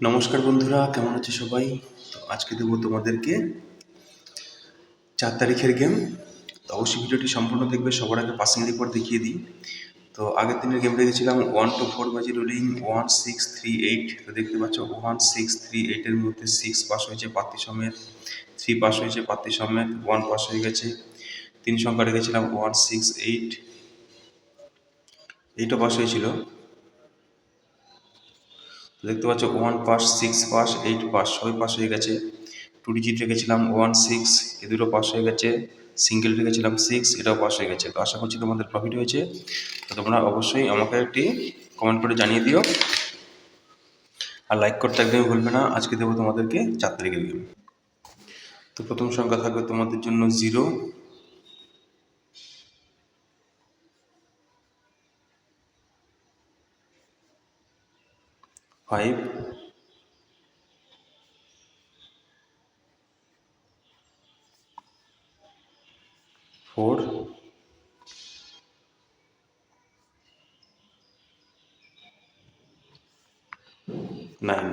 নমস্কার বন্ধুরা, কেমন আছো সবাই? তো আজকে দেবো তোমাদেরকে 4 তারিখের গেম। তো অবশ্যই ভিডিওটি সম্পূর্ণ দেখবে। সবার আগে পাসিং রিপোর্ট দেখিয়ে দিই। তো আগের দিনের গেম রেখেছিলাম 1 to 4 বাজি রোলিং 1638। তো দেখতে পাচ্ছ 1638-এর মধ্যে 6 পাস হয়েছে পাত্তি সমেত, 3 পাস হয়েছে পাত্তি সমেত, 1 পাস হয়ে গেছে। 3 সংখ্যা রেখেছিলাম 168, এইটা পাস হয়েছিল। দেখতে পাচ্ছ 1 পাস, 6 পাস, 8 পাস, সবই পাস হয়ে গেছে। 2 ডিজিট রেখেছিলাম 16, এ দুটো পাস হয়ে গেছে। সিঙ্গেল রেখেছিলাম 6, এটাও পাস হয়ে গেছে। তো আশা করছি তোমাদের প্রফিট হয়েছে। তো তোমরা অবশ্যই আমাকে একটি কমেন্ট করে জানিয়ে দিও, আর লাইক করতে একদমই ভুলবে না। আজকে দেবো তোমাদেরকে 4 তারিখের গেম। তো প্রথম সংখ্যা থাকবে তোমাদের জন্য 0, 5, 4, 9।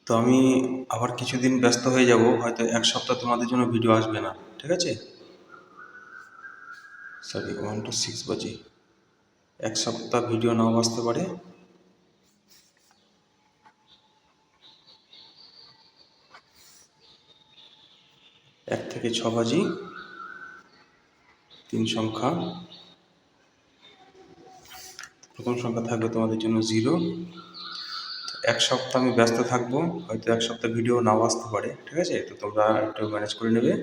তো আমি আবার কিছুদিন ব্যস্ত হয়ে যাব, হয়তো 1 সপ্তাহ তোমাদের জন্য ভিডিও আসবে না, ঠিক আছে? সরি, 1 to 6 বাজে, 1 সপ্তাহ ভিডিও নাও আসতে পারে। 1 থেকে 6 বাজি 3 সংখ্যা। প্রথম সংখ্যা থাকবে তোমাদের জন্য 0। 1 সপ্তাহ আমি ব্যস্ত থাকবো, হয়তো 1 সপ্তাহ ভিডিও নাও আসতে পারে, ঠিক আছে? তো তোমরা একটু ম্যানেজ করে নেবে।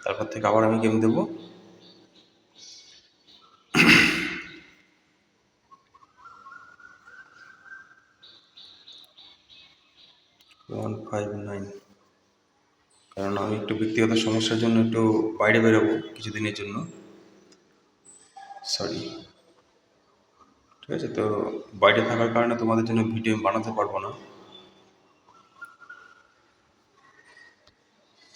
তারপর থেকে আবার আমি গেম দেবো। 159, কারণ আমি একটু ব্যক্তিগত সমস্যার জন্য একটু বাইরে বেরোবো কিছুদিনের জন্য। সরি, ঠিক আছে? তো বাইরে থাকার কারণে তোমাদের জন্য ভিডিও বানাতে পারবো না।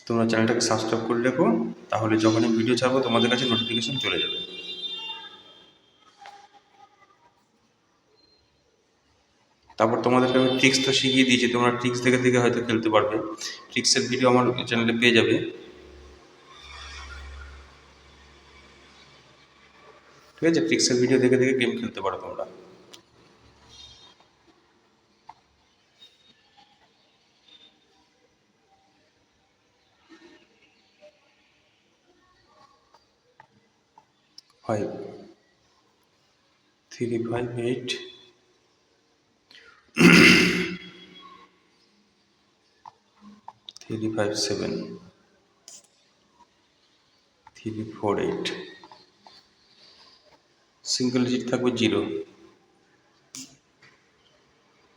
তোমরা চ্যানেলটাকে সাবস্ক্রাইব করে রেখো, তাহলে যখনই ভিডিও ছাড়বো তোমাদের কাছে নোটিফিকেশন চলে যাবে। তারপর তোমাদেরকে আমি ট্রিক্স তো শিখিয়ে দিয়েছি, তোমরা ট্রিক্স দেখে দেখে হয়তো খেলতে পারবে। ট্রিক্সের ভিডিও আমার চ্যানেলে পেয়ে যাবে, ঠিক আছে? ট্রিক্সের ভিডিও দেখে দেখে গেম খেলতে পারো তোমরা। ফাইভ, 3, 5, 8, 3, 5, 7, 3, 4, 8। সিঙ্গেল ডিজিট থাকবে 0,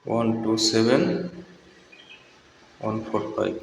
1, 2, 7, 1, 4, 5।